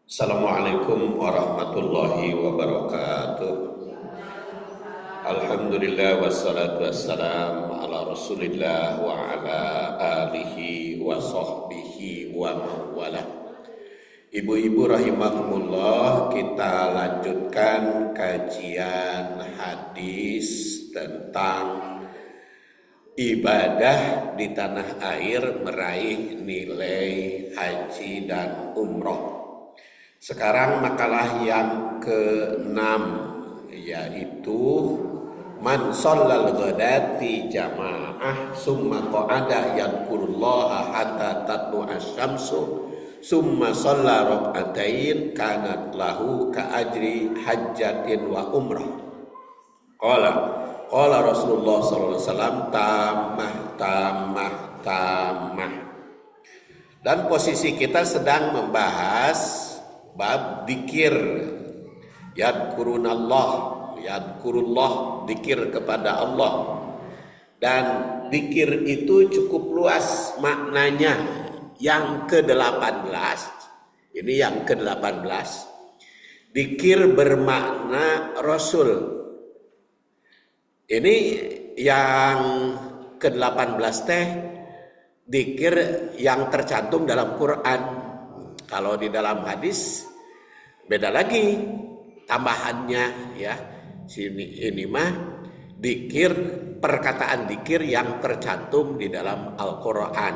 Assalamualaikum warahmatullahi wabarakatuh. Alhamdulillah wassalatu wassalam ala rasulillah wa ala alihi wa sahbihi wa mawalah. Ibu-ibu rahimakumullah, kita lanjutkan kajian hadis tentang ibadah di tanah air meraih nilai haji dan umroh. Sekarang makalah yang ke-6, yaitu man shallal ghadati jamaah summa qa'ada yadhkurullaha hatta tatlu asy-syamsu summa shalla rak'atain kanat lahu ka ajri hajjatin wa umrah. Qala Rasulullah sallallahu alaihi wasallam tamah. Dan posisi kita sedang membahas bab dikir, yadkurullah, dikir kepada Allah. Dan dikir itu cukup luas maknanya. Yang ke-18, ini yang ke-18, dikir bermakna Rasul. Ini yang ke-18 teh dikir yang tercantum dalam Quran. Kalau di dalam hadis beda lagi tambahannya, ya. Ini mah dikir, perkataan dikir yang tercantum di dalam Al-Qur'an.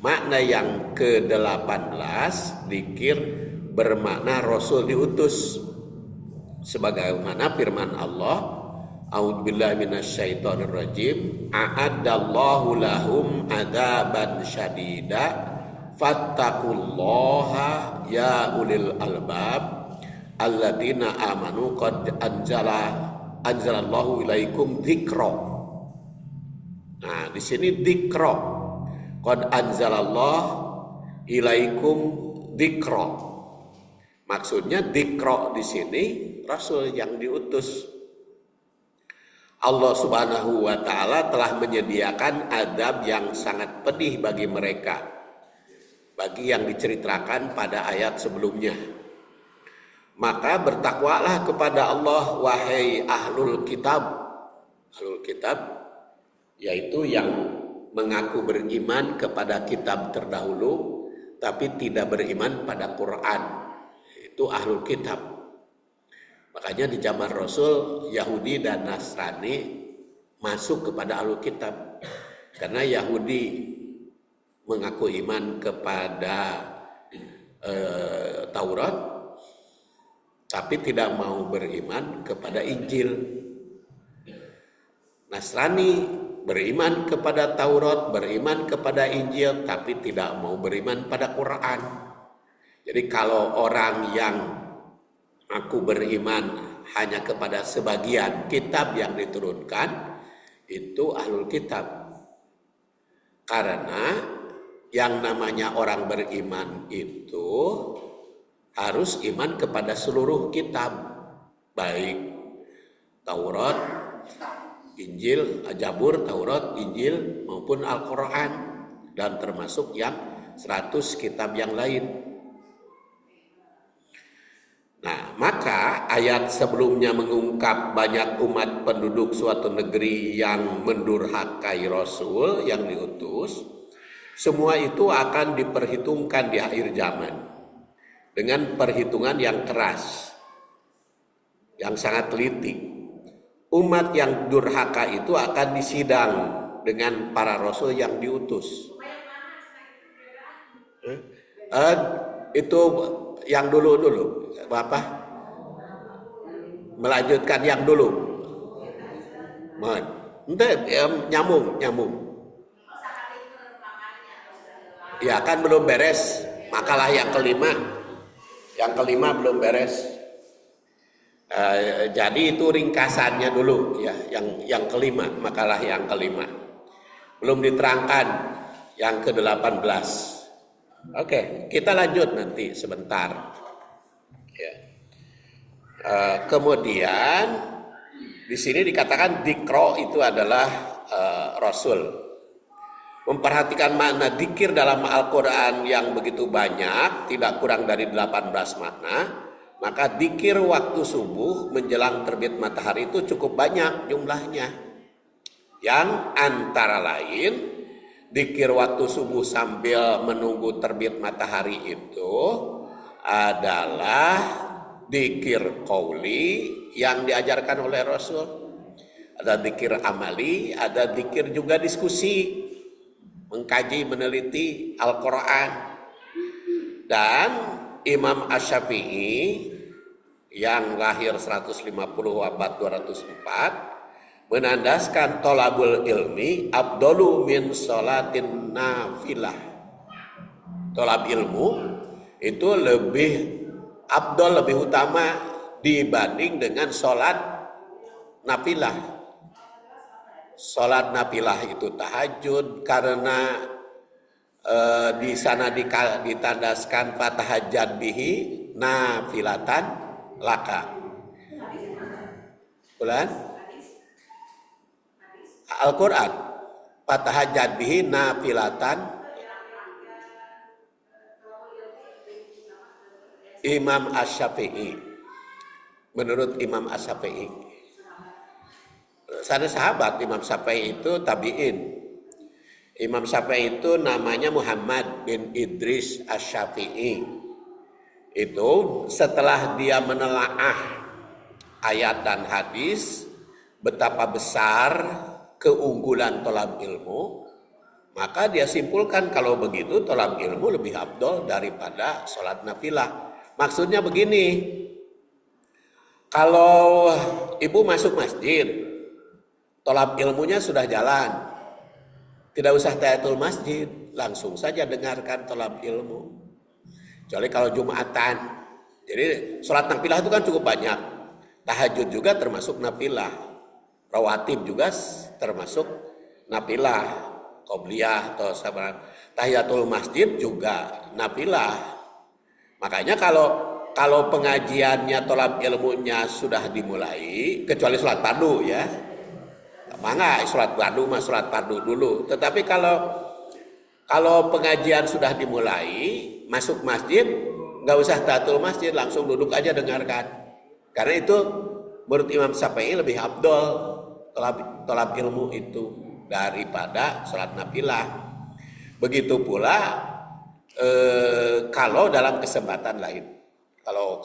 Makna yang ke-18, dikir bermakna Rasul diutus. Sebagaimana firman Allah, a'udzubillahi minasyaitonirrajim, a'addallahu lahum adzaban syadida fattaqullaha ya ulil albab alladzina amanu qad anzalallahu ilaikum dzikra. Nah, di sini dzikra. Qad anzalallahu ilaikum dzikra. Maksudnya dzikra di sini Rasul yang diutus. Allah Subhanahu wa taala telah menyediakan adab yang sangat pedih bagi mereka, bagi yang diceritakan pada ayat sebelumnya. Maka bertakwalah kepada Allah, wahai ahlul kitab. Ahlul kitab yaitu yang mengaku beriman kepada kitab terdahulu tapi tidak beriman pada Quran. Itu ahlul kitab. Makanya di zaman Rasul, Yahudi dan Nasrani masuk kepada ahlul kitab. Karena Yahudi mengaku iman kepada Taurat, tapi tidak mau beriman kepada Injil. Nasrani beriman kepada Taurat, beriman kepada Injil, tapi tidak mau beriman pada Quran. Jadi kalau orang yang aku beriman hanya kepada sebagian kitab yang diturunkan, itu ahlul kitab. Karena yang namanya orang beriman itu harus iman kepada seluruh kitab, baik Taurat, Injil, Zabur, Taurat, Injil maupun Al-Quran, dan termasuk yang 100 kitab yang lain. Nah, maka ayat sebelumnya mengungkap banyak umat penduduk suatu negeri yang mendurhakai Rasul yang diutus. Semua itu akan diperhitungkan di akhir zaman dengan perhitungan yang keras, yang sangat teliti. Umat yang durhaka itu akan disidang dengan para rasul yang diutus. Itu yang dulu, Bapak melanjutkan yang dulu. Nyambung. Ya kan belum beres makalah yang kelima. Yang kelima belum beres. Jadi itu ringkasannya dulu, ya, yang kelima, makalah yang kelima. Belum diterangkan yang ke-18. Oke, kita lanjut nanti sebentar. Ya. Kemudian di sini dikatakan dikro itu adalah Rasul. memperhatikan makna dzikir dalam Al-Quran yang begitu banyak, tidak kurang dari 18 makna, maka dzikir waktu subuh menjelang terbit matahari itu cukup banyak jumlahnya. Yang antara lain, dzikir waktu subuh sambil menunggu terbit matahari itu adalah dzikir qauli yang diajarkan oleh Rasul. Ada dzikir amali, ada dzikir juga diskusi, mengkaji, meneliti Al-Quran. Dan Imam Asy-Syafi'i yang lahir 150 wafat 204 menandaskan tolabul ilmi afdalu min sholatin nafilah. Tolab ilmu itu lebih afdal, lebih utama dibanding dengan sholat nafilah. Sholat nafilah itu tahajud, karena di sana ditandaskan fatahajjad bihi nafilatan laka. Bulan Al-Quran, fatahajjad bihi nafilatan. Imam Asy-Syafi'i, menurut Imam Asy-Syafi'i, sana sahabat. Imam Syafi'i itu tabi'in. Imam Syafi'i itu namanya Muhammad bin Idris Asy-Syafi'i. Itu setelah dia menelaah ayat dan hadis betapa besar keunggulan tolab ilmu, maka dia simpulkan kalau begitu tolab ilmu lebih afdol daripada sholat nafilah. Maksudnya begini, kalau ibu masuk masjid, tolab ilmunya sudah jalan, tidak usah tahiyatul masjid, langsung saja dengarkan tolab ilmu. Kecuali kalau Jumatan. Jadi sholat nafilah itu kan cukup banyak. Tahajud juga termasuk nafilah. Rawatib juga termasuk nafilah. Qobliyah atau sabaran. Tahiyatul masjid juga nafilah. Makanya kalau pengajiannya tolab ilmunya sudah dimulai, kecuali sholat fardu ya. Mangga sholat fardu mah sholat fardu dulu. Tetapi kalau pengajian sudah dimulai, masuk masjid, nggak usah tahiyatul masjid, langsung duduk aja dengarkan. Karena itu menurut Imam Syafi'i lebih afdol tolab ilmu itu daripada sholat nafilah. Begitu pula kalau dalam kesempatan lain, kalau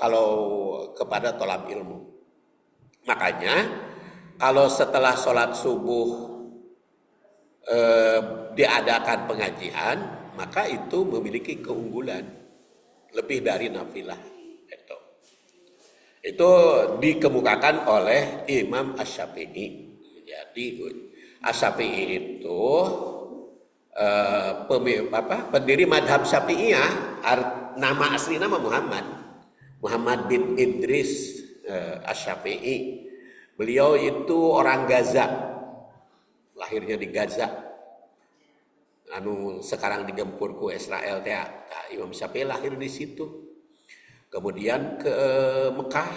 kepada tolab ilmu. Makanya kalau setelah sholat subuh diadakan pengajian, maka itu memiliki keunggulan lebih dari nafilah. Itu dikemukakan oleh Imam Asy-Syafi'i. Jadi Asy-Syafi'i itu pendiri madhab Syafi'iyah. Nama asli nama Muhammad bin Idris Asy-Syafi'i. Beliau itu orang Gaza, lahirnya di Gaza, sekarang digempur ku Israel teh. Imam Syafi'i lahir di situ, kemudian ke Mekah,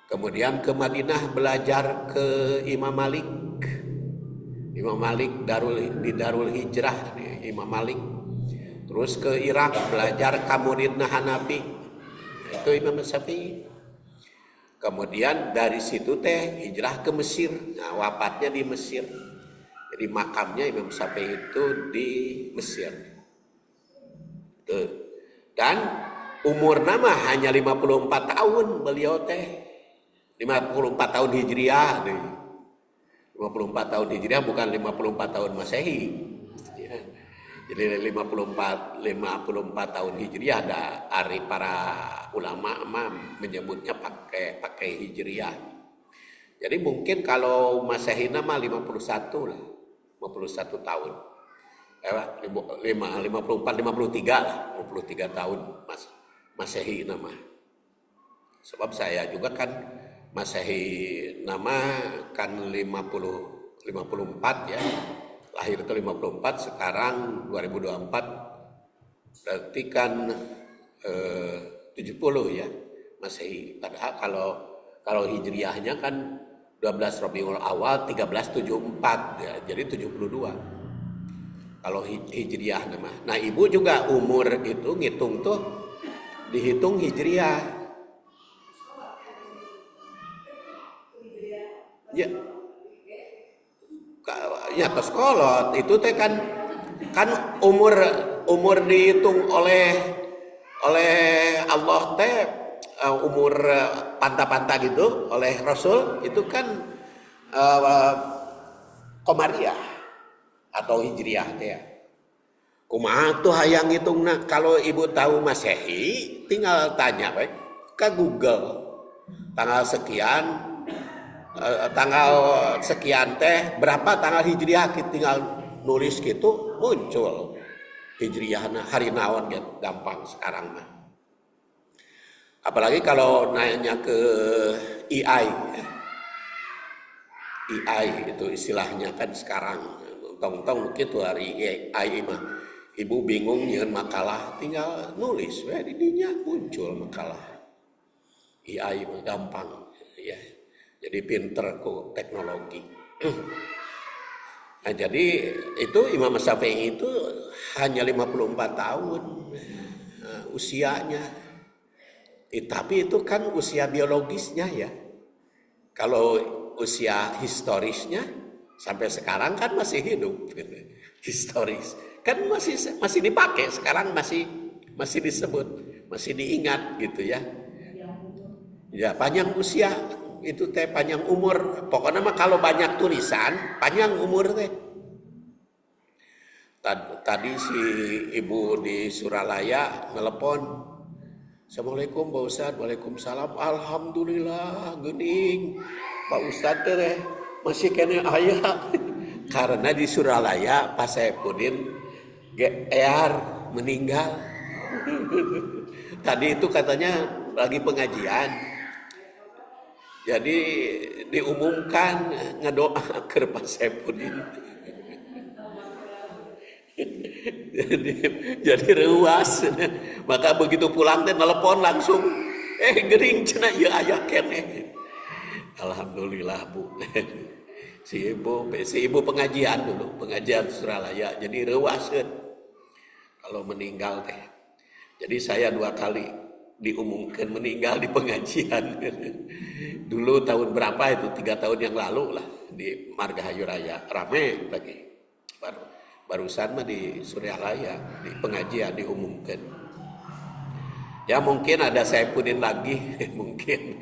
kemudian ke Madinah belajar ke Imam Malik di Darul Hijrah Imam Malik. Terus ke Irak belajar Kamuridna Hanafi, itu Imam Syafi'i. Kemudian dari situ teh hijrah ke Mesir. Nah, wafatnya di Mesir. Jadi makamnya Imam Syafi'i itu di Mesir. Dan umur nama hanya 54 tahun beliau teh. 54 tahun Hijriah nih. 54 tahun Hijriah bukan 54 tahun Masehi. Ya. Jadi 54 tahun Hijriah ada hari para ulama menyebutnya pakai Hijriah. Jadi mungkin kalau Masehi nama 51 lah. 51 tahun. 53 lah, 53 tahun Masehi nama. Sebab saya juga kan Masehi nama kan 54 ya. Lahir itu 54, sekarang 2024 berarti kan 70 ya Masehi. Padahal kalau Hijriahnya kan 12 Rabiul Awal 1374 ya, jadi 72. Kalau hijriah nama. Nah ibu juga umur itu ngitung tuh dihitung hijriah. Ya, ya ke sekolot itu teh kan umur umur dihitung oleh Allah teh umur panta-panta gitu oleh Rasul itu kan Komariah atau Hijriah teh ya. Kumaha tuh hayang hitungna kalau ibu tahu Masehi tinggal tanya baik ke Google tanggal sekian tanggal sekian teh berapa tanggal Hijriah tinggal nulis gitu muncul Hijriahna hari naon gitu gampang sekarang mah. Apalagi kalau nanya ke AI itu istilahnya kan sekarang tong-tong gitu hari AI mah ibu bingung nyeun makalah tinggal nulis we di dinya muncul makalah AI mah gampang ya jadi pinter ku teknologi. Nah jadi itu Imam Syafi'i itu hanya 54 tahun usianya. Tapi itu kan usia biologisnya ya. Kalau usia historisnya sampai sekarang kan masih hidup. Historis kan masih dipakai sekarang masih disebut, masih diingat gitu ya. Ya panjang usia itu teh panjang umur. Pokoknya mah kalau banyak tulisan panjang umur teh. Tadi si ibu di Suralaya telepon. Assalamualaikum Pak Ustadz, waalaikumsalam, alhamdulillah geuning Pak Ustadz teh masih kene aya karena di Suralaya Pak Saipudin GR meninggal. Tadi itu katanya lagi pengajian, jadi diumumkan ngedoa ke Pak Saipudin. jadi ruas maka begitu pulang teh telepon langsung gering cenah ieu aya keneh alhamdulillah Bu. si ibu pengajian dulu pengajian Suralaya jadi reuaseun kalau meninggal teh jadi saya 2 kali diumumkan meninggal di pengajian dulu tahun berapa itu 3 tahun yang lalu lah di Margahayu Raya rame lagi barusan mah di Suryalaya di pengajian diumumkan ya mungkin ada Saipudin lagi mungkin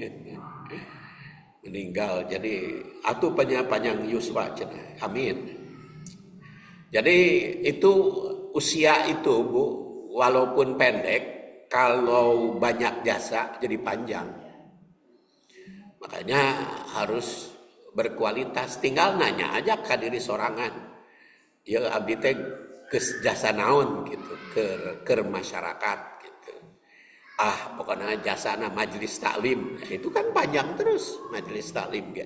meninggal jadi atuh panjang yuswa cenah amin. Jadi itu usia itu Bu walaupun pendek kalau banyak jasa jadi panjang makanya harus berkualitas tinggal nanya aja ke diri sorangan ya abdi teh geus jasa naon gitu ke masyarakat gitu. Pokoknya jasana majelis taklim itu kan panjang terus majelis taklim ya.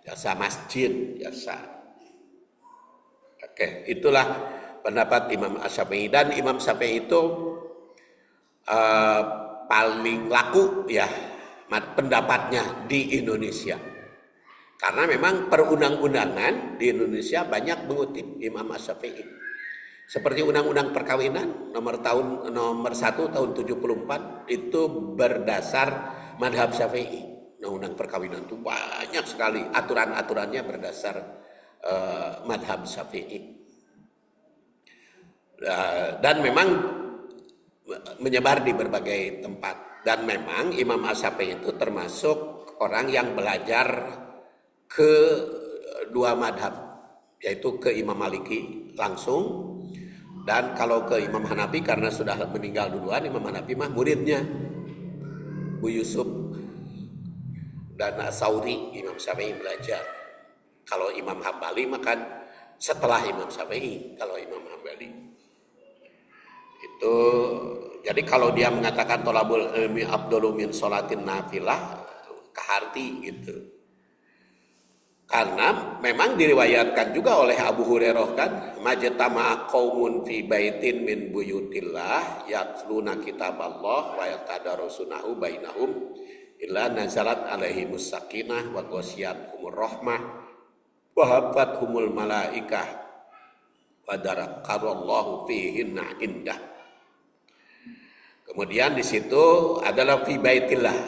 Jasa masjid, jasa. Oke, itulah pendapat Imam Syafi'i dan Imam Syafi'i itu paling laku ya pendapatnya di Indonesia. Karena memang perundang-undangan di Indonesia banyak mengutip Imam Syafi'i. Seperti undang-undang perkawinan nomor 1 tahun 74 itu berdasar madhab Syafi'i. Undang-undang perkawinan itu banyak sekali aturan-aturannya berdasar madhab Syafi'i. Dan memang menyebar di berbagai tempat. Dan memang Imam Syafi'i itu termasuk orang yang belajar ke 2 madhab, yaitu ke Imam Maliki langsung, dan kalau ke Imam Hanafi karena sudah meninggal duluan, Imam Hanafi mah muridnya Bu Yusuf dan Sauri, Imam Syafi'i belajar. Kalau Imam Hambali mah kan setelah Imam Syafi'i, kalau Imam Hambali itu, jadi kalau dia mengatakan tolabul ilmi afdalu min sholatin nafilah, keharti gitu. Karena memang diriwayatkan juga oleh Abu Hurairah kan, majtama'a qaumun fi baitin min buyutillah yatluna kitaballah wa yatadarasunahu bainahum illa nazalat alaihimus sakinah wa ghasyiyatuhumur rahmah wa hafathumul malaikah wa fadzakarallahu fihinna indah. Kemudian di situ adalah fi baitillah,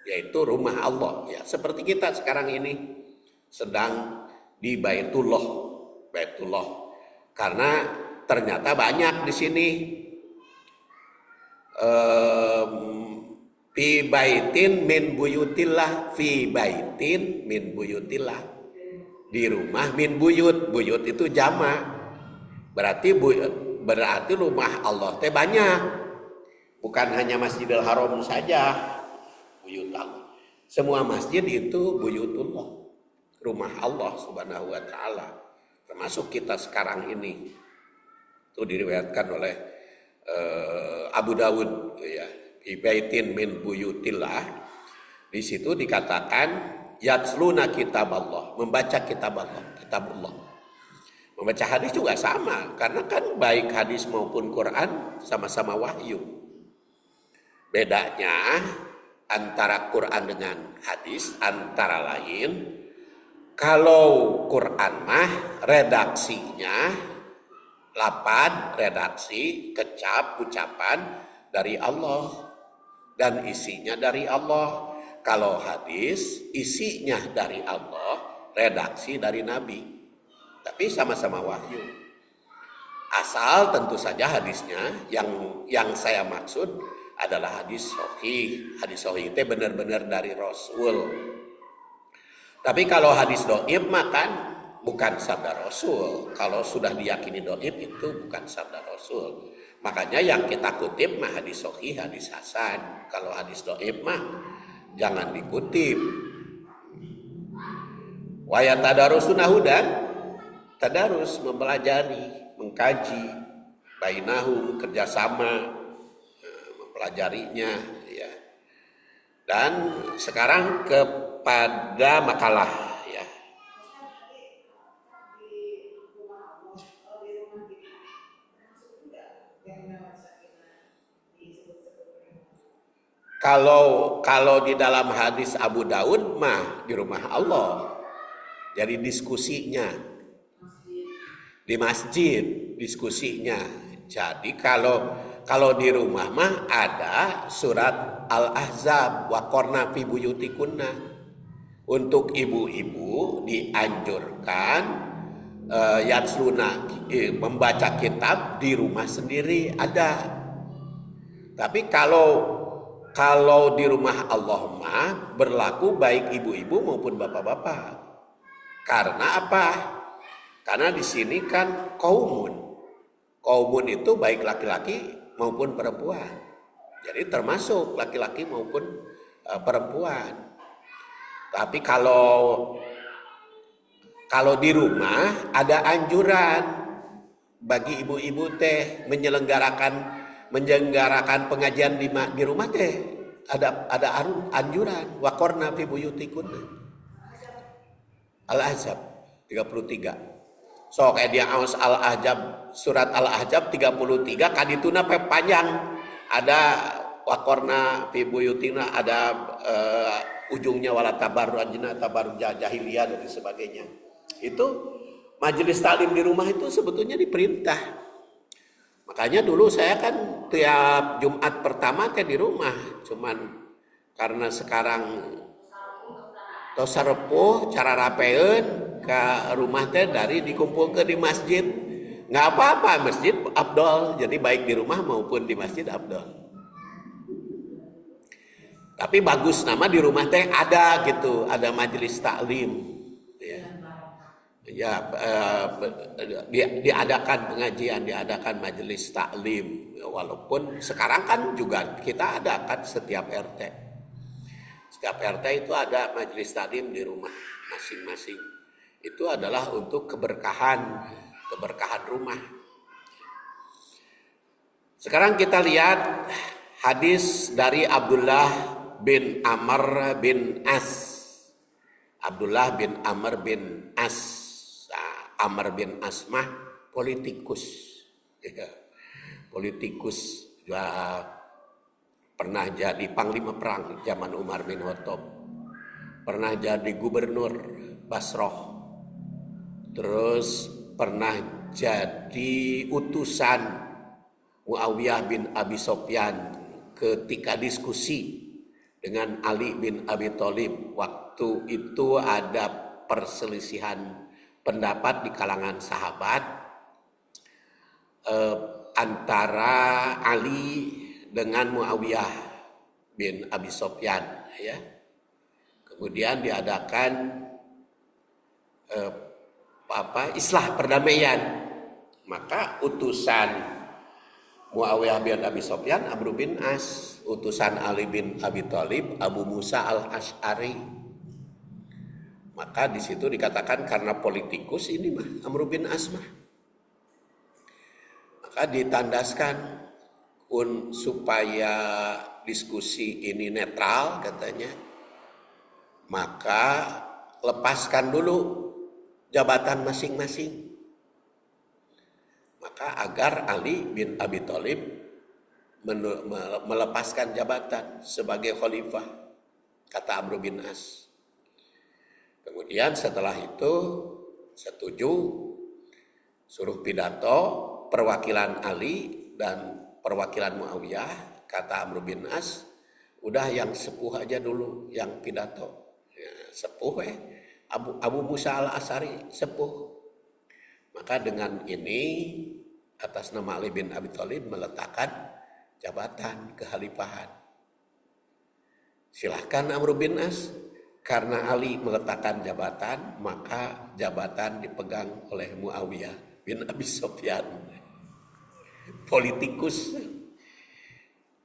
yaitu rumah Allah ya, seperti kita sekarang ini sedang di Baitullah. Karena ternyata banyak di sini fi baitin min buyutillah, fi baitin min buyutillah, di rumah min buyut. Buyut itu jamak, berarti rumah Allah teh banyak, bukan hanya Masjidil Haram saja buyut Allah. Semua masjid itu buyutullah, rumah Allah Subhanahu wa taala, termasuk kita sekarang ini. Itu diriwayatkan oleh Abu Dawud ya, ibaitin min buyutillah. Di situ dikatakan yatsluna kitab Allah, membaca kitab Allah. Membaca hadis juga sama, karena kan baik hadis maupun Quran sama-sama wahyu. Bedanya antara Quran dengan hadis antara lain, kalau Quran mah redaksinya lafaz, redaksi, kecap, ucapan dari Allah dan isinya dari Allah. Kalau hadis isinya dari Allah, redaksi dari Nabi, tapi sama-sama wahyu. Asal tentu saja hadisnya yang saya maksud adalah hadis sahih. Hadis sahih itu benar-benar dari Rasul. Tapi kalau hadis dhaif makan bukan sabda Rasul. Kalau sudah diyakini dhaif itu bukan sabda Rasul. Makanya yang kita kutip mah hadis sahih, hadis hasan. Kalau hadis dhaif mah jangan dikutip. Wa yatadarusuna hudan, tadarus, mempelajari, mengkaji, bainahum, kerjasama, mempelajarinya ya. Dan sekarang kepada makalah ya. Kalau di dalam hadis Abu Daud mah di rumah Allah. Jadi diskusinya di masjid, diskusinya. Jadi kalau di rumah mah ada surat Al-Ahzab, wa qarna fi buyutikunna. Untuk ibu-ibu dianjurkan yatsluna, membaca kitab di rumah sendiri ada. Tapi kalau di rumah Allah mah berlaku baik ibu-ibu maupun bapak-bapak. Karena apa? Karena di sini kan kaumun. Kaumun itu baik laki-laki maupun perempuan. Jadi termasuk laki-laki maupun perempuan. Tapi kalau di rumah ada anjuran bagi ibu-ibu teh menyelenggarakan pengajian di rumah teh, ada anjuran waqorna fi buyutikunna. Al-Ahzab 33. So kayak dia aus Al-Ahzab, surat Al-Ahzab 33 kadituna panjang. Ada waqorna fi buyutina, ada ujungnya wala tabarrujna tabarruj jahiliyah dan sebagainya. Itu majelis taklim di rumah itu sebetulnya diperintah. Makanya dulu saya kan tiap Jumat pertama teh di rumah, cuman karena sekarang tos sarepuh cara rapeun ke rumah teh dari dikumpulkan di masjid. Nggak apa-apa, masjid afdol. Jadi baik di rumah maupun di masjid afdol. Tapi bagus nama di rumah teh ada gitu, ada majelis taklim. Ya, diadakan pengajian, diadakan majelis taklim. Walaupun sekarang kan juga kita adakan setiap RT. Setiap RT itu ada majelis taklim di rumah masing-masing. Itu adalah untuk keberkahan rumah. Sekarang kita lihat hadis dari Abdullah bin Amr bin As. Abdullah bin Amr bin As. Amr bin As mah politikus. Ya. Politikus juga pernah jadi panglima perang zaman Umar bin Khattab. Pernah jadi gubernur Basrah. Terus pernah jadi utusan Muawiyah bin Abi Sofyan ketika diskusi dengan Ali bin Abi Thalib. Waktu itu ada perselisihan pendapat di kalangan sahabat antara Ali dengan Muawiyah bin Abi Sofyan, ya. Kemudian diadakan islah perdamaian. Maka utusan Muawiyah bin Abi Sofyan Amr bin As, utusan Ali bin Abi Thalib Abu Musa al-Asy'ari. Maka di situ dikatakan karena politikus ini mah Amr bin As mah. Maka ditandaskan supaya diskusi ini netral katanya. Maka lepaskan dulu jabatan masing-masing. Maka agar Ali bin Abi Thalib melepaskan jabatan sebagai khalifah, kata Amr bin As. Kemudian setelah itu setuju, suruh pidato perwakilan Ali dan perwakilan Muawiyah, kata Amr bin As, udah yang sepuh aja dulu yang pidato. Ya, sepuh Abu Musa al-Asy'ari sepuh. Maka dengan ini atas nama Ali bin Abi Thalib meletakkan jabatan kekhalifahan. Silahkan Amr bin As, karena Ali meletakkan jabatan, maka jabatan dipegang oleh Muawiyah bin Abi Sofyan. Politikus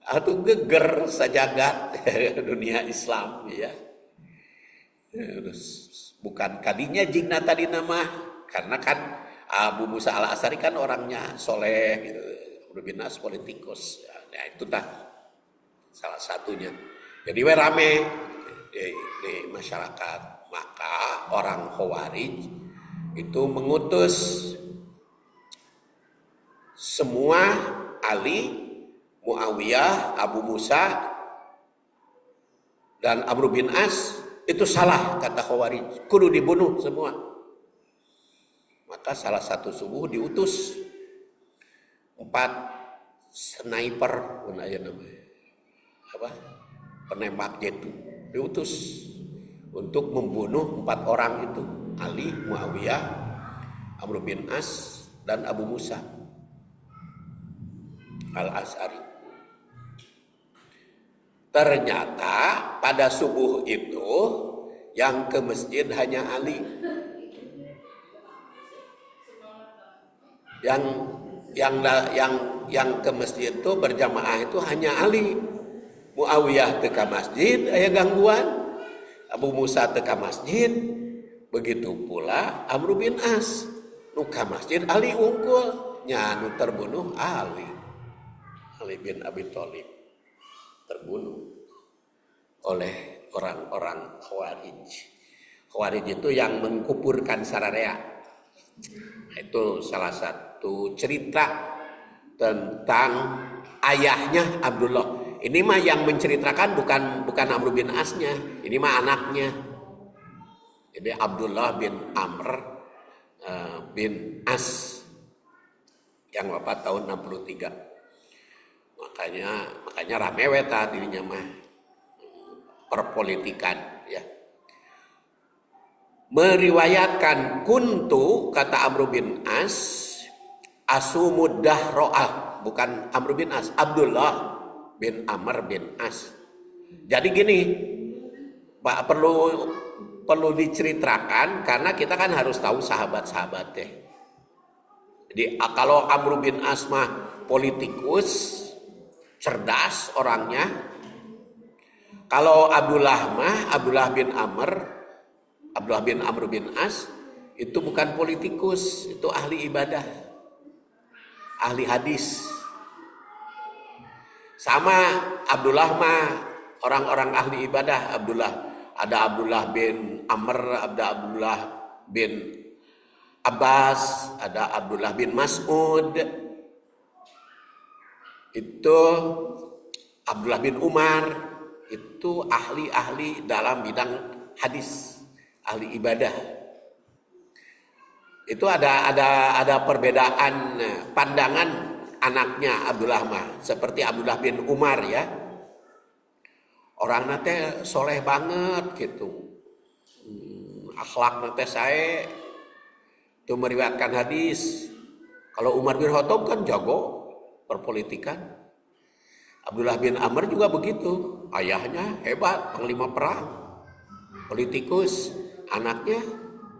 atau geger sajagat dunia Islam, ya. Bukan kadinya jingna tadi nama, karena kan Abu Musa al-Asy'ari kan orangnya soleh gitu. Amr bin As politikus. Ya, itu tak salah satunya. Jadi rame di masyarakat. Maka orang Khawarij itu mengutus semua Ali, Muawiyah, Abu Musa dan Amr bin As itu salah, kata Khawarij, kudu dibunuh semua. Maka salah satu subuh diutus 4 sniper, penembak jitu, diutus untuk membunuh 4 orang itu, Ali, Muawiyah, Amr bin As dan Abu Musa al-Asy'ari. Ternyata pada subuh itu yang ke masjid hanya Ali. Yang ke masjid itu berjamaah itu hanya Ali. Muawiyah teu ka masjid aya gangguan. Abu Musa teu ka masjid. Begitu pula Amr bin As. Nu ka masjid Ali unggul. Nya nu terbunuh Ali. Ali bin Abi Thalib terbunuh oleh orang-orang Khawarij. Khawarij itu yang mengkuburkan sararea. Itu salah satu cerita tentang ayahnya Abdullah. Ini mah yang menceritakan bukan Amr bin Asnya, ini mah anaknya. Jadi Abdullah bin Amr bin As yang wafat tahun 63. Makanya rame weta dirinya mah perpolitikan, ya. Meriwayatkan kuntu, kata Amr bin As, asumud dahro'ah, bukan Amr bin As, Abdullah bin Amr bin As. Jadi gini, Pak, perlu diceritakan karena kita kan harus tahu sahabat-sahabatnya. Jadi kalau Amr bin As mah politikus, cerdas orangnya. Kalau Abdullah bin Amr bin As itu bukan politikus, itu ahli ibadah, ahli hadis. Sama Abdullah mah orang-orang ahli ibadah. Ada Abdullah bin Amr, ada Abdullah bin Abbas, ada Abdullah bin Mas'ud. Itu Abdullah bin Umar, itu ahli-ahli dalam bidang hadis, ahli ibadah. Itu ada perbedaan pandangan anaknya Abdullah mah, seperti Abdullah bin Umar ya. Orang nate soleh banget gitu. Akhlak nate sae. Itu meriwayatkan hadis. Kalau Umar bin Khattab kan jago perpolitikan. Abdullah bin Amr juga begitu. Ayahnya hebat, panglima perang, politikus. Anaknya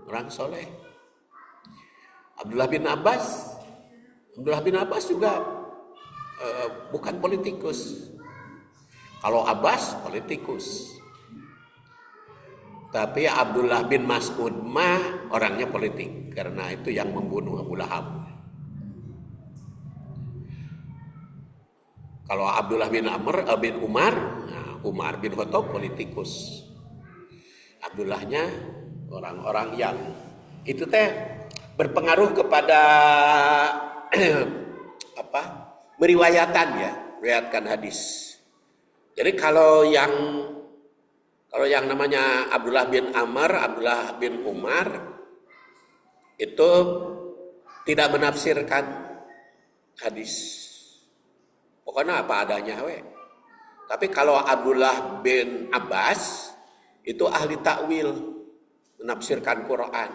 orang soleh. Abdullah bin Abbas juga bukan politikus. Kalau Abbas politikus. Tapi Abdullah bin Mas'ud mah orangnya politik. Karena itu yang membunuh Abu Lahab. Kalau Abdullah bin Umar, nah Umar bin Khattab politikus. Abdullahnya orang-orang yang itu berpengaruh kepada meriwayatkan hadis. Jadi kalau yang namanya Abdullah bin Amr, Abdullah bin Umar itu tidak menafsirkan hadis. Pokoknya apa adanya we. Tapi kalau Abdullah bin Abbas itu ahli takwil, menafsirkan Quran.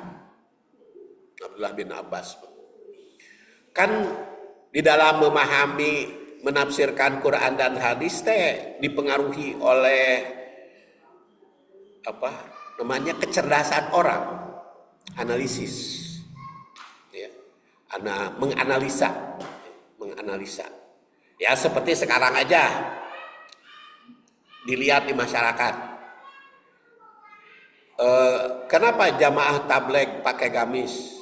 Abdullah bin Abbas. Kan di dalam memahami, menafsirkan Quran dan hadis dipengaruhi oleh kecerdasan orang, analisis, ya, menganalisa. Ya seperti sekarang aja dilihat di masyarakat. Kenapa jamaah tabligh pakai gamis?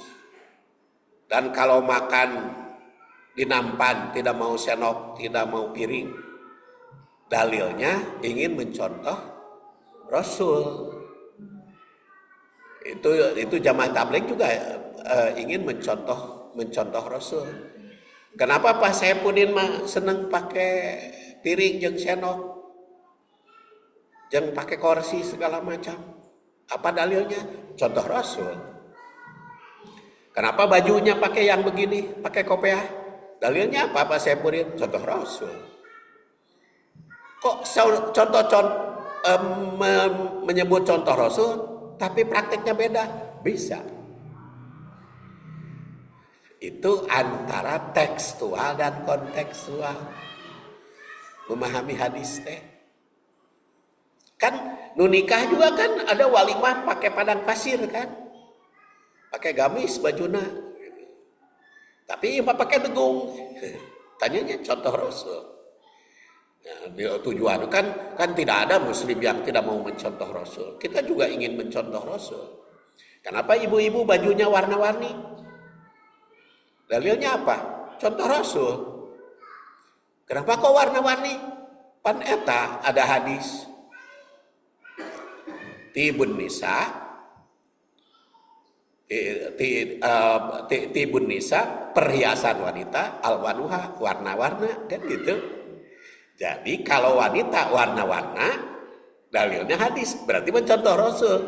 Dan kalau makan di nampan tidak mau senok, tidak mau piring. Dalilnya ingin mencontoh Rasul. Itu jamaah tabligh juga ingin mencontoh Rasul. Kenapa Pak Saipudin mah seneng pakai piring jeung senok, jeung pakai kursi segala macam? Apa dalilnya? Contoh Rasul. Kenapa bajunya pakai yang begini, pakai kopiah? Dalilnya apa Pak Saipudin? Contoh Rasul. Kok menyebut contoh Rasul, tapi prakteknya beda? Bisa. Itu antara tekstual dan kontekstual. Memahami hadis Kan nu nikah juga kan ada walimah pakai padang pasir kan. Pakai gamis bajuna. Tapi pakai tegung. Tanyanya contoh Rasul. Nah, tujuan kan tidak ada muslim yang tidak mau mencontoh Rasul. Kita juga ingin mencontoh Rasul. Kenapa ibu-ibu bajunya warna-warni? Dalilnya apa? Contoh Rasul. Kenapa kok warna-warni? Pan eta ada hadis. Tibun nisa perhiasan wanita alwanuha warna-warna kan gitu. Jadi kalau wanita warna-warna dalilnya hadis berarti mencontoh Rasul.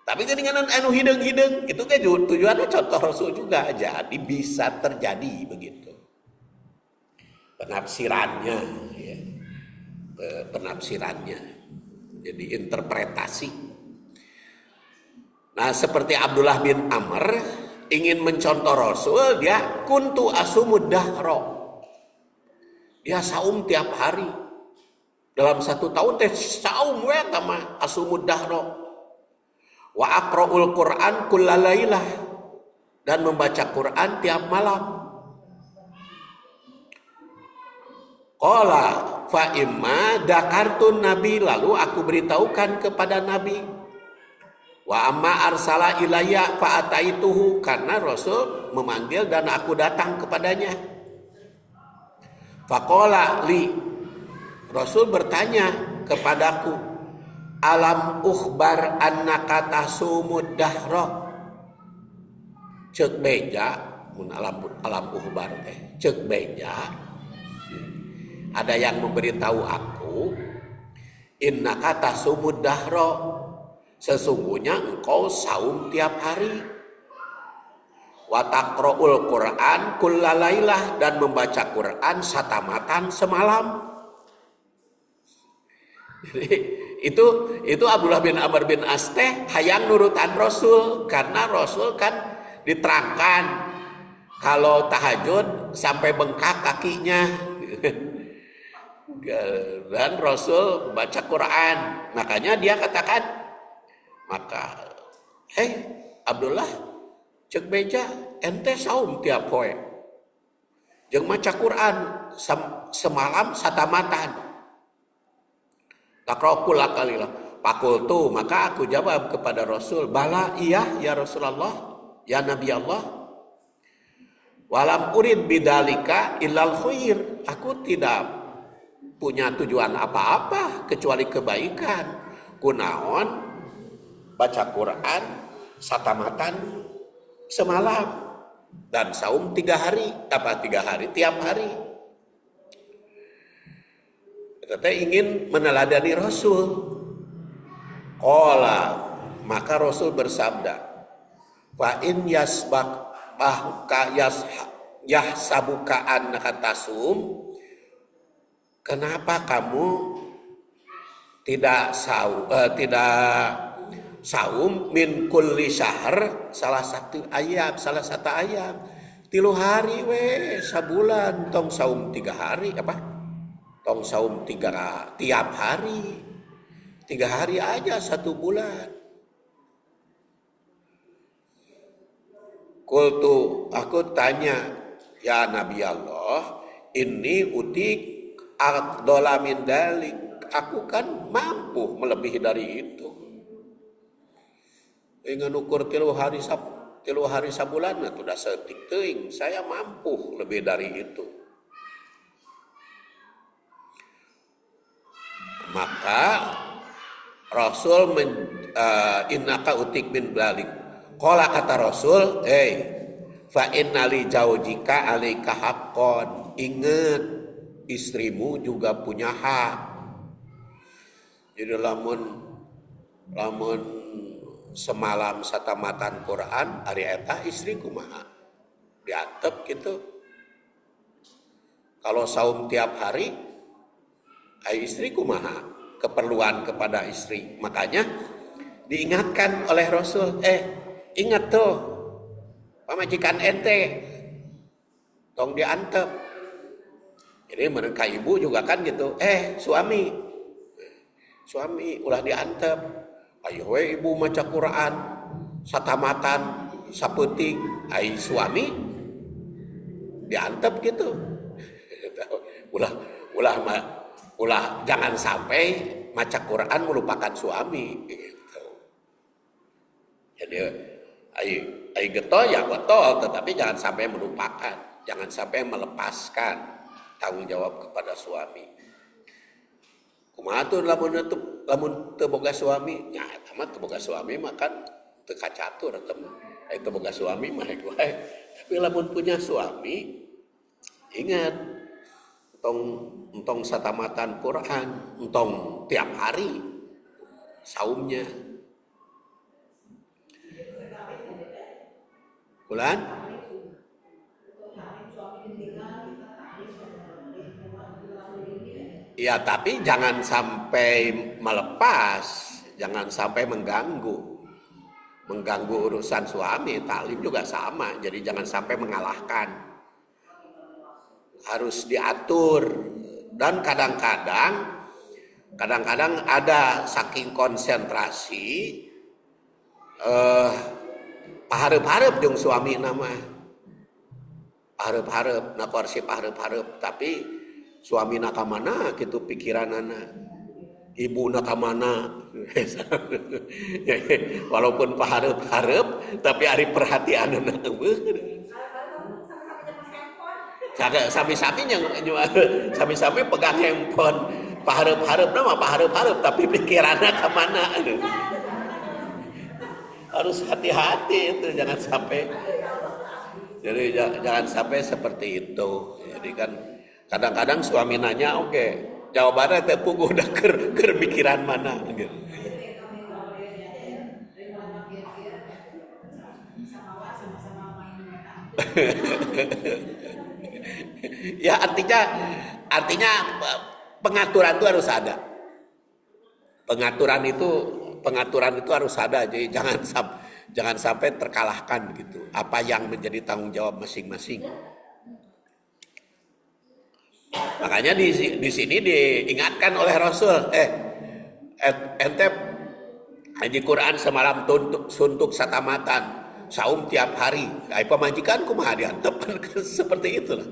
Tapi dengan anu hidung-hidung itu kan tujuannya contoh Rasul juga. Jadi bisa terjadi begitu. Penafsirannya ya. Penafsirannya. Jadi interpretasi. Nah, seperti Abdullah bin Amr ingin mencontoh Rasul, dia kuntu asumud dahro. Dia saum tiap hari. Dalam 1 tahun saum we tama asumud dahro. Wa aqra'ul Qur'an kullalailah, dan membaca Quran tiap malam. Qala fa imma dakartun nabi, lalu aku beritahukan kepada nabi. Wa amma arsala ilayya fa ataituhu, karena Rasul memanggil dan aku datang kepadanya. Faqala li, Rasul bertanya kepadaku, alam ukhbar annaka tasumud dahra. Ceuk beja mun alam ukhbar teh ceuk beja, ada yang memberitahu aku, innaka tasumud dahra, sesungguhnya engkau saum tiap hari. wa taqra'ul Qur'an kullalailah, dan membaca Quran satamatan semalam. Jadi itu Abdullah bin Amr bin As teh hayang nurutan Rasul, karena Rasul kan diterangkan kalau tahajud sampai bengkak kakinya. Dan Rasul baca Quran, makanya dia katakan, maka Abdullah cek beja ente saum tiap poe jeung maca Quran semalam satamatan. Takrokula kalilah. Pakultu, maka aku jawab kepada Rasul, bala iya ya Rasulullah, ya Nabi Allah. Walam urid bidalika illal khair. Aku tidak punya tujuan apa-apa kecuali kebaikan. Kunaon baca Quran satamatan semalam dan saum 3 hari, tiap hari. Kita ingin meneladani Rasul. Qala, maka Rasul bersabda, fa in yasbaqaka yahsabuka annaka tasum, kenapa kamu tidak saum min kulli syahr, salah satu ayam 3 hari sabulan tong saum 3 hari tong saum tiap hari 3 hari aja 1 bulan. Qultu, aku tanya, ya Nabi Allah, ini utik aqdala min dalik, aku kan mampu melebihi dari itu. Ingin ukur 3 hari sabulan, nah sudah setik teuing, saya mampu lebih dari itu. Maka Rasul innaka utik min balik. Qala, kata Rasul, fa innali zaujika alaika haqqan. Ingat, istrimu juga punya hak. Jadi lamun semalam satamatan Quran ari eta istri kumaha? Diantep gitu. Kalau saum tiap hari istri kumaha? Keperluan kepada istri. Makanya diingatkan oleh Rasul, ingat tuh pamajikan ente tong diantep. Jadi mereka ibu juga kan gitu, suami ulah diantep. Ayo we ibu maca Quran satamatan sapeuting, ai suami diantep gitu. Ulah jangan sampai maca Quran melupakan suami gitu. Jadi ai getol ya getol, tetapi jangan sampai melupakan, jangan sampai melepaskan tanggung jawab kepada suami. Kumaha tuh lamun teu boga suami? Nya eta mah teu boga suami mah kan teu kacatur teu boga suami mah wae. Tapi lamun punya suami, ingat entong satamatan Quran, entong tiap hari saumnya. Bulan? Ya, tapi jangan sampai melepas, jangan sampai mengganggu urusan suami. Taklim juga sama, jadi jangan sampai mengalahkan. Harus diatur, dan kadang-kadang ada saking konsentrasi pahareup-hareup jeung suami nama pahareup-hareup nakorsi pahareup-hareup, tapi suami ka mana kitu pikiranana, ibu ka mana. Walaupun pahareup-hareup tapi ari perhatianana eueuh. Sami-sami pegang handphone, pahareup-hareup nama pahareup-hareup tapi pikirannya kemana. Harus hati-hati itu, jangan sampai. Jadi jangan sampai seperti itu. Jadi kan kadang-kadang suami nanya, oke, jawabannya tepung udah ker mikiran mana gitu. Ya artinya pengaturan itu harus ada. Pengaturan itu harus ada. Jadi jangan sampai terkalahkan gitu. Apa yang menjadi tanggung jawab masing-masing. Makanya di sini diingatkan oleh Rasul, ente ngaji Quran semalam suntuk satamatan, saum tiap hari. Pemajikan kumaha diantep seperti itulah.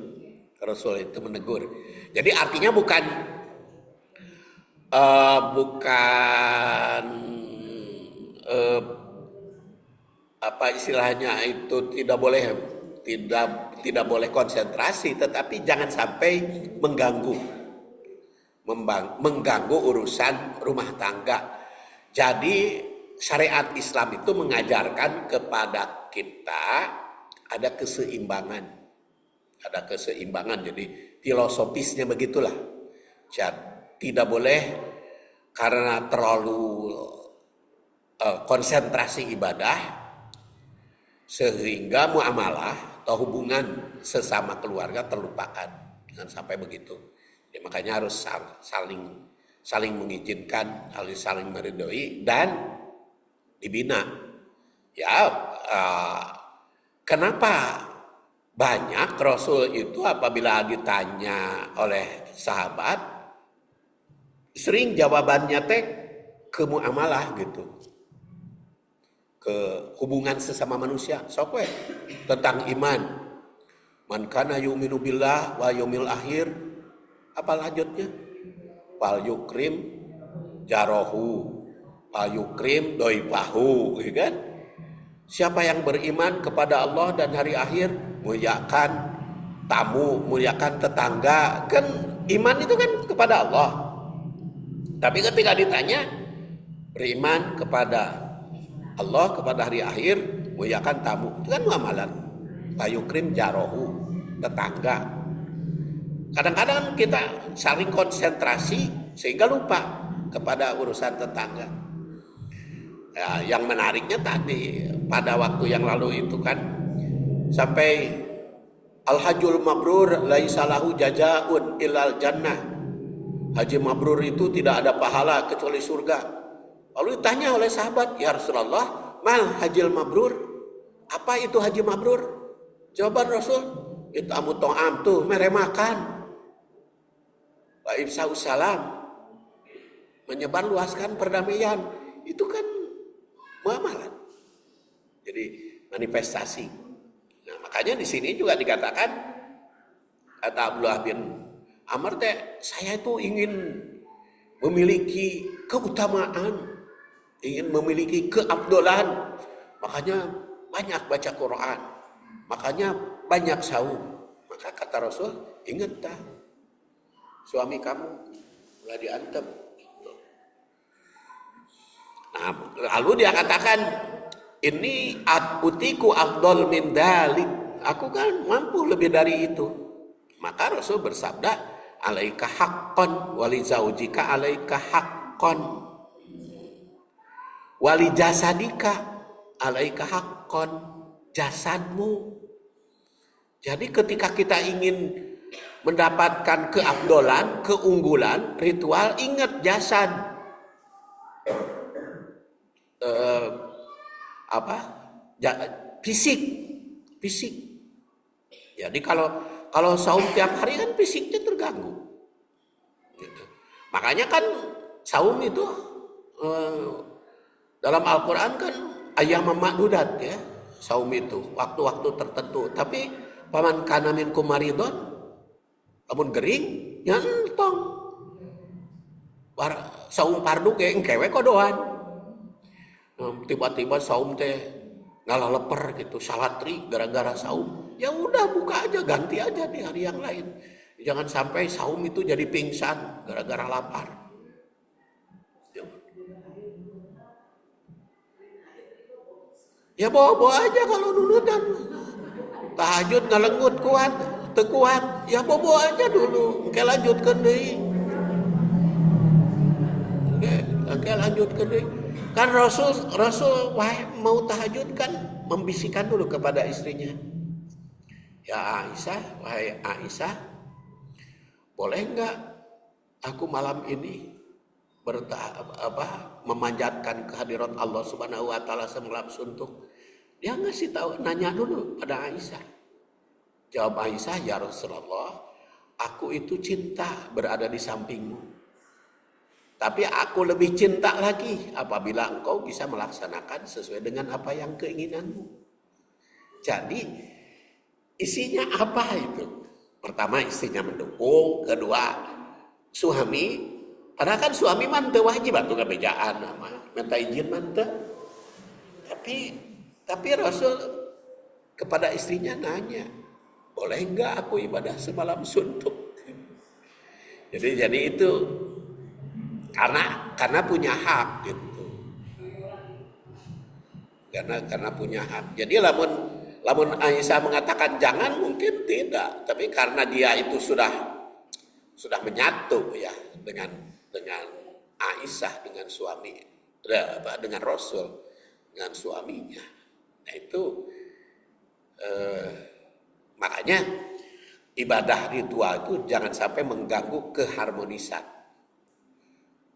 Rasul itu menegur. Jadi artinya bukan apa istilahnya itu tidak boleh konsentrasi, tetapi jangan sampai mengganggu urusan rumah tangga. Jadi syariat Islam itu mengajarkan kepada kita ada keseimbangan. Jadi filosofisnya begitulah. Tidak boleh karena terlalu konsentrasi ibadah sehingga muamalah atau hubungan sesama keluarga terlupakan. Jangan sampai begitu. Ya, makanya harus saling mengizinkan, saling meridhoi dan dibina. Ya, kenapa banyak Rasul itu apabila ditanya oleh sahabat sering jawabannya ke muamalah gitu, ke hubungan sesama manusia. Sok tentang iman, man kana yu'minu billah wa yaumil akhir, apa lanjutnya? Wal yukrim jarohu wal yukrim doipahu, gitu kan? Siapa yang beriman kepada Allah dan hari akhir, muliakan tamu, muliakan tetangga. Kan iman itu kan kepada Allah. Tapi ketika ditanya beriman kepada Allah, kepada hari akhir, muliakan tamu, itu kan muamalah. Tayukrim jarohu, tetangga. Kadang-kadang kita saling konsentrasi sehingga lupa kepada urusan tetangga. Ya, yang menariknya tadi pada waktu yang lalu itu kan sampai al-hajjul mabrur laisa lahu jazaa'un illal jannah. Haji mabrur itu tidak ada pahala kecuali surga. Lalu ditanya oleh sahabat, ya Rasulullah, mal hajjil mabrur? Apa itu haji mabrur? Jawaban Rasul, itu amu to'am tuh, mere makan. Wa ibsa'us salam, menyebar luaskan perdamaian. Itu kan muamalah. Jadi manifestasi. Nah, makanya di sini juga dikatakan kata Abdullah bin Amr saya itu ingin memiliki keutamaan, ingin memiliki keabdolan. Makanya banyak baca Quran, makanya banyak saum. Maka kata Rasul, ingat dah, suami kamu udah diantem. Nah, lalu dia katakan, ini utiku afdol min dalik. Aku kan mampu lebih dari itu. Maka Rasul bersabda, alaika haqqan wali zaujika alaika haqqan wali jasadika alaika haqqan, jasadmu. Jadi ketika kita ingin mendapatkan keabdolan, keunggulan, ritual, ingat jasad. Fisik. Jadi kalau saum tiap hari kan fisiknya terganggu. Gitu. Makanya kan saum itu dalam Al-Quran kan ayam ma'dudat ya, saum itu waktu-waktu tertentu. Tapi paman kana minkum maridon, lamun gering nyantong. Saum pardu kayak engkewe kodoan. Tiba-tiba saum teh ngalah leper gitu, salatri gara-gara saum. Ya udah buka aja, ganti aja di hari yang lain. Jangan sampai saum itu jadi pingsan gara-gara lapar. Ya bawa aja kalau nunutan. Tahajud ngalengut kuat, tekuat. Ya bawa aja dulu, oke lanjutkan deui. Oke lanjutkan deui. Kan Rasul mau tahajud kan membisikkan dulu kepada istrinya. Ya Aisyah, wahai Aisyah, boleh enggak aku malam ini memanjatkan kehadirat Allah Subhanahu wa taala semalam suntuk? Dia ngasih tahu, nanya dulu pada Aisyah. Jawab Aisyah, ya Rasulullah, aku itu cinta berada di sampingmu. Tapi aku lebih cinta lagi apabila engkau bisa melaksanakan sesuai dengan apa yang keinginanmu. Jadi isinya apa itu? Pertama istrinya mendukung, kedua suami, padahal kan suami mah teu wajib atuh kabejaan mah, minta izin mah teu. Tapi Rasul kepada istrinya nanya, boleh enggak aku ibadah semalam suntuk? Jadi itu karena punya hak gitu. Karena punya hak. Jadi lamun Aisyah mengatakan jangan, mungkin tidak, tapi karena dia itu sudah menyatu ya dengan Aisyah, dengan suami, dengan Rasul, dengan suaminya. Nah itu makanya ibadah ritual itu jangan sampai mengganggu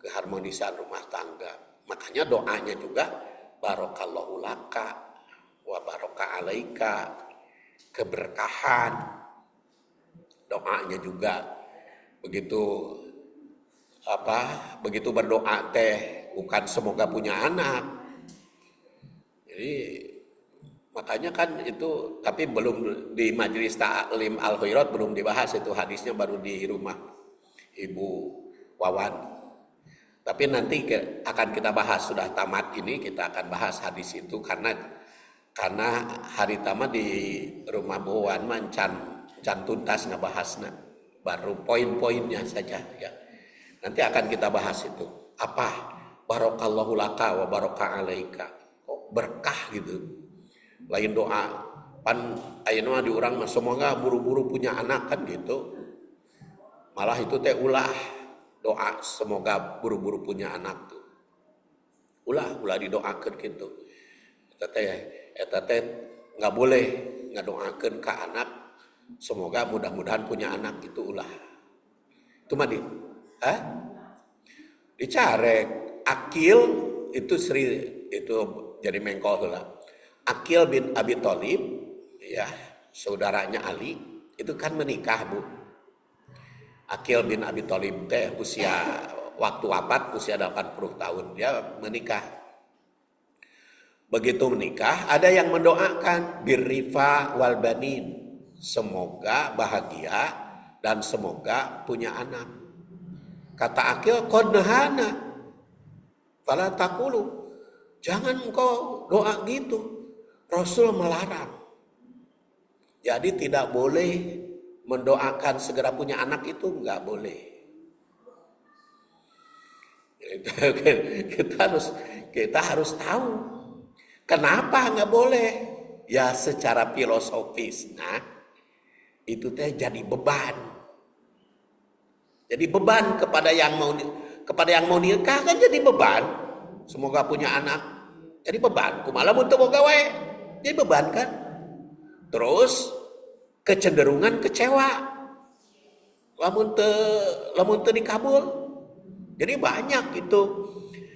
keharmonisan rumah tangga. Makanya doanya juga barokallahu laka wa barokah alaika, keberkahan. Doanya juga begitu berdoa teh bukan semoga punya anak. Jadi makanya kan itu, tapi belum di majelis ta'lim al-khairat belum dibahas itu hadisnya, baru di rumah Ibu Wawan. Tapi nanti akan kita bahas, sudah tamat ini kita akan bahas hadis itu karena hari tamat di rumah Bu Wawan can tuntas ngebahasna, baru poin-poinnya saja ya. Nanti akan kita bahas itu. Apa barokallahu laka wa barokah alaika. Kok berkah gitu. Lain doa pan ayeuna di urang mah semoga buru-buru punya anak kan gitu. Malah itu teh ulah doa semoga buru-buru punya anak tuh. Ulah didoakeun kitu. Eta teh enggak boleh ngadoakeun ka anak semoga mudah-mudahan punya anak, itu ulah. Itu mah dicarek. Akil itu itu jadi mengkol heula. Akil bin Abi Thalib ya, saudaranya Ali, itu kan menikah, Bu. Akil bin Abi Thalib teh waktu wafat usia 80 tahun dia menikah. Begitu menikah ada yang mendoakan birrifa wal banin, semoga bahagia dan semoga punya anak. Kata Akil, qad nahana fala taqulu, jangan engkau doa gitu, Rasul melarang. Jadi tidak boleh mendoakan segera punya anak, itu enggak boleh. Kita harus tahu kenapa enggak boleh. Ya secara filosofis, nah itu teh jadi beban. Jadi beban kepada yang mau nikah kan jadi beban. Semoga punya anak jadi beban. Kumaha mun teu boga wae jadi beban kan. Terus kecenderungan kecewa lamun teu dikabul. Jadi banyak itu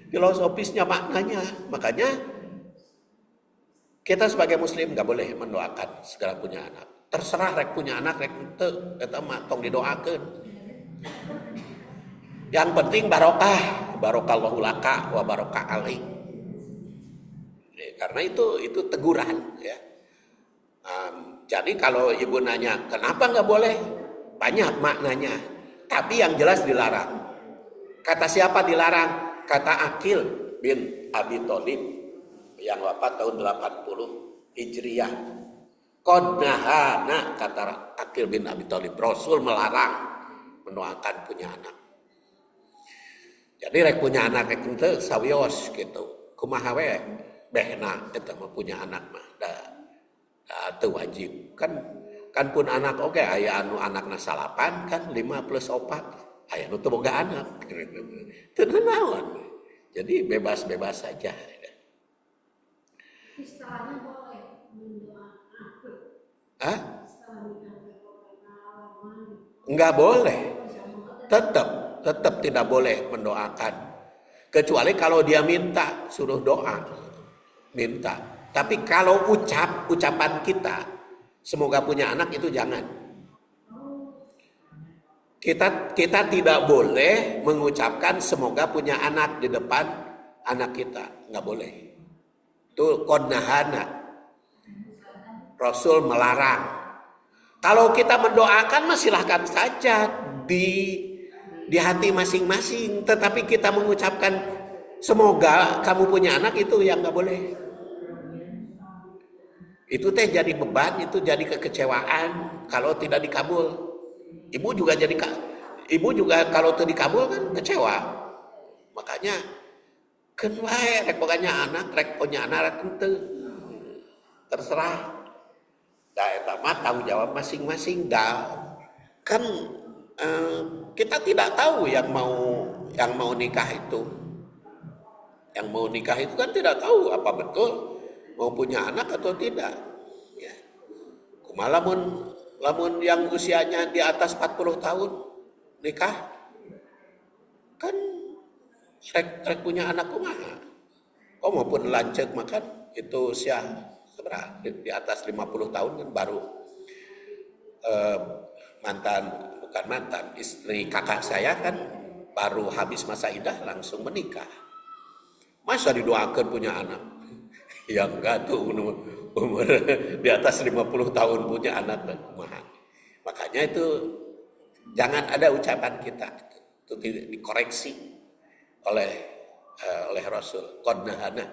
filosofisnya, maknanya. Makanya kita sebagai muslim enggak boleh mendoakan segera punya anak. Terserah rek punya anak rek teu, eta mah tong didoakeun. Yang penting barokah, barokallahu laka wa barokah alaik. Karena itu teguran ya. Jadi kalau ibu nanya kenapa nggak boleh, banyak maknanya. Tapi yang jelas dilarang. Kata siapa dilarang? Kata Akil bin Abi Thalib yang wafat tahun 80 Hijriah. Qad nahana, kata Akil bin Abi Thalib, Rasul melarang mendoakan punya anak. Jadi rek punya anak rek teu sawios gitu. Kumaha we behna eta mah punya anak mah da teu wajib. Kan pun anak oke, aya anu anakna salapan kan 5 plus 4. Aya nu teu boga anak. Teu naon. Jadi bebas-bebas saja. Istilahnya boleh mendoakan. Hah? Nggak boleh, tetap tidak boleh mendoakan. Kecuali kalau dia minta, suruh doa, minta. Tapi kalau ucapan kita, semoga punya anak itu jangan. Kita tidak boleh mengucapkan semoga punya anak di depan anak kita, nggak boleh. Itu qadnahana. Rasul melarang. Kalau kita mendoakan mah silahkan saja di hati masing-masing, tetapi kita mengucapkan semoga kamu punya anak itu yang nggak boleh. Itu teh jadi beban, itu jadi kekecewaan kalau tidak dikabul. Ibu juga kalau tidak dikabul kan kecewa. Makanya kan wae rek punya anak rek terserah. Da eta mah tanggung jawab masing-masing kan kita tidak tahu yang mau nikah itu. Yang mau nikah itu kan tidak tahu apa betul mau punya anak atau tidak. Ya. Kumaha lamun yang usianya di atas 40 tahun nikah kan rek punya anak kumaha. Maupun lanceuk makan itu usia seberapa di atas 50 tahun kan baru bukan mantan istri kakak saya kan baru habis masa idah langsung menikah. Masa didoakan punya anak? Ya enggak tuh umur di atas 50 tahun punya anak. Makanya itu jangan ada ucapan kita itu dikoreksi oleh Rasul qadnahana.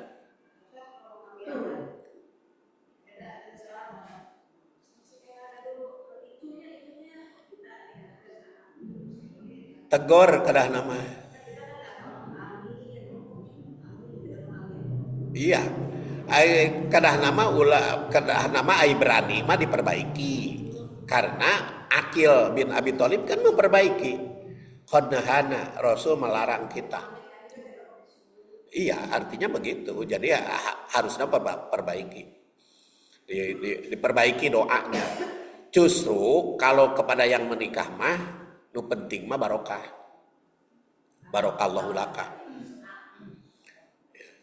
Tegor kedah nama. Iya. Kedah nama ai berani mah diperbaiki. Karena Akil bin Abi Thalib kan memperbaiki. Qadnahana, Rasul melarang kita. Iya, artinya begitu. Jadi ya, harusnya perbaiki. Diperbaiki doanya. Justru kalau kepada yang menikah mah nu penting mah barokah. Barokallahu laka.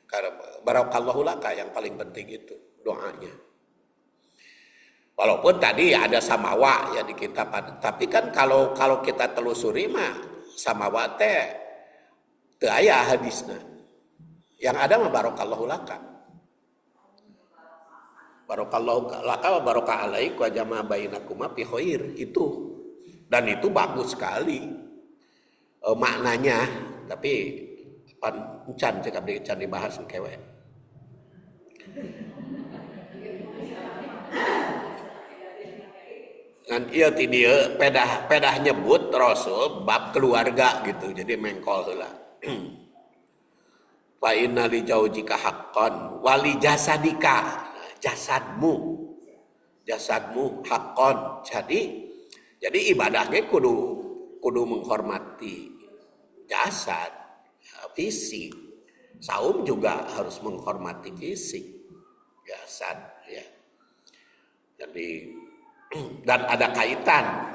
Karena barokallahu laka yang paling penting itu doanya. Walaupun tadi ada samawa ya di kitab, tapi kan kalau kita telusuri mah samawa teh teu aya hadisna. Yang ada mah barokallahu laka. Barokallahu laka wa barokah alaik wa jama bainakuma fi khair itu. Dan itu bagus sekali maknanya, tapi can cek abdi can dibahas kewe. Ngan ieu ti dieu pedah nyebut Rasul bab keluarga gitu. Jadi mengkol heula. Fa inna li jaujika haqqan wa li jasadika, jasadmu haqqan. Jadi ibadahnya kudu menghormati jasad, fisik. Saum juga harus menghormati fisik, jasad ya. Jadi dan ada kaitan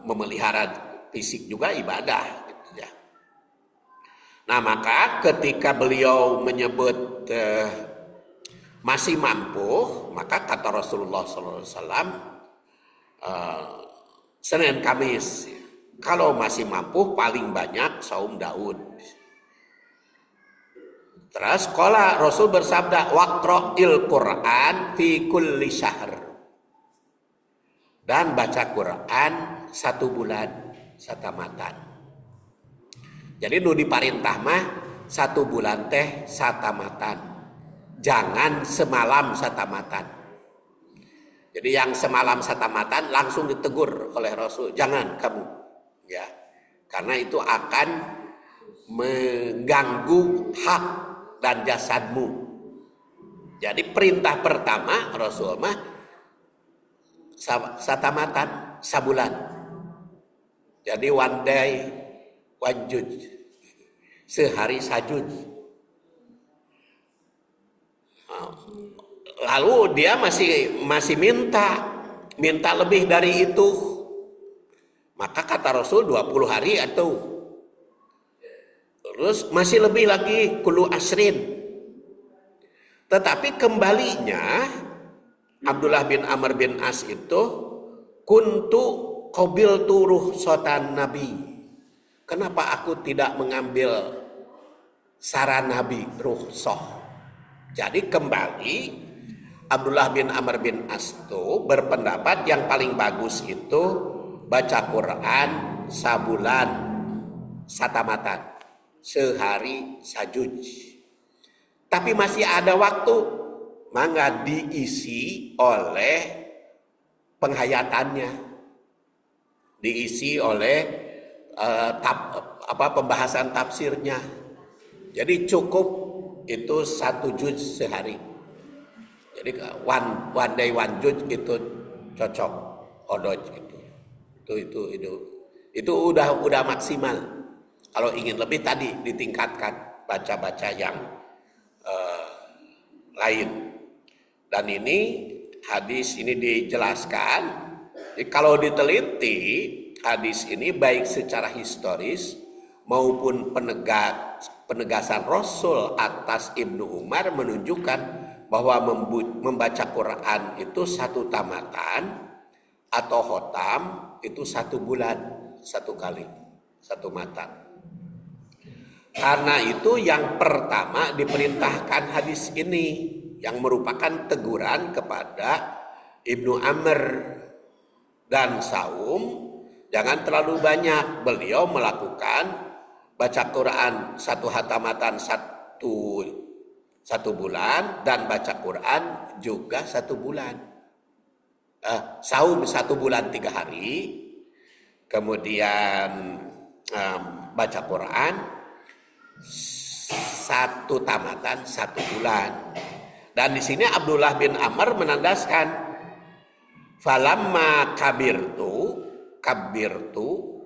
memelihara fisik juga ibadah gitu ya. Nah, maka ketika beliau menyebut masih mampu, maka kata Rasulullah SAW Senin Kamis, kalau masih mampu paling banyak saum Daud. Terus qala Rasul bersabda waqra'il Qur'an fi kulli syahr. Dan baca Quran 1 bulan satamatan. Jadi nu diparintah mah 1 bulan teh satamatan. Jangan semalam satamatan. Jadi yang semalam satamatan langsung ditegur oleh Rasul, jangan kamu, ya, karena itu akan mengganggu hak dan jasadmu. Jadi perintah pertama Rasul mah satamatan sabulan. Jadi one day one juz, sehari sajud. Lalu dia masih minta minta lebih dari itu. Maka kata Rasul 20 hari atau terus masih lebih lagi kulu asrin. Tetapi kembalinya Abdullah bin Amr bin As itu kuntu qabil turuh sotan Nabi. Kenapa aku tidak mengambil saran Nabi rukhsah? Jadi kembali Abdullah bin Amr bin As itu berpendapat yang paling bagus itu baca Quran sabulan satamatan, sehari sajuj. Tapi masih ada waktu, maka diisi oleh penghayatannya, diisi oleh pembahasan tafsirnya. Jadi cukup itu 1 juz sehari. Jadi one day 1 juz itu cocok, odoj gitu. Itu udah maksimal. Kalau ingin lebih tadi ditingkatkan baca-baca yang lain. Dan ini hadis ini dijelaskan. Jadi kalau diteliti hadis ini baik secara historis maupun penegasan Rasul atas Ibnu Umar menunjukkan bahwa membaca Quran itu 1 tamatan atau khotam itu 1 bulan 1 kali 1 matan. Karena itu yang pertama diperintahkan hadis ini yang merupakan teguran kepada Ibnu Amr dan Saum, jangan terlalu banyak. Beliau melakukan baca Quran 1 hatamatan 1 bulan dan baca Quran juga 1 bulan. Saum 1 bulan 3 hari, kemudian baca Quran 1 tamatan 1 bulan. Dan di sini Abdullah bin Amr menandaskan falamma kabirtu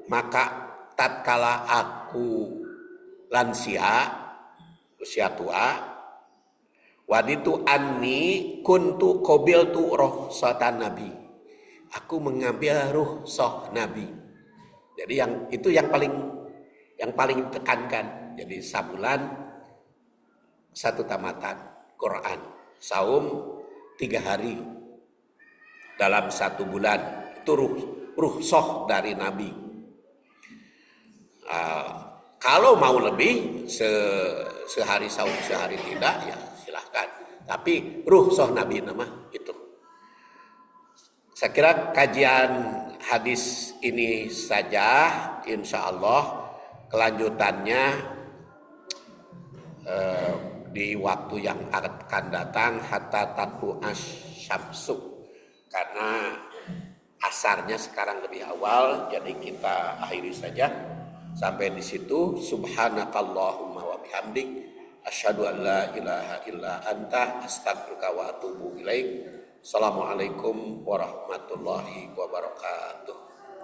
maka tatkala aku lansia usia tua waditu anni kuntu qabiltu rukhsatan Nabi, aku mengambil rukhsah Nabi. Jadi yang paling ditekankan. Jadi sabulan 1 tamatan Quran, saum 3 hari dalam 1 bulan, itu rukhsah dari Nabi. Kalau mau lebih sehari saum sehari tidak ya silahkan, tapi rukhsah Nabi nama itu. Saya kira kajian hadis ini saja, insya Allah kelanjutannya di waktu yang akan datang hatta tatu asyamsu, karena asarnya sekarang lebih awal, jadi kita akhiri saja sampai di situ. Subhanakallahumma wa bihamdik asyhadu an la ilaha illa anta astaghfiruka wa atubu ilaik. Assalamualaikum warahmatullahi wabarakatuh.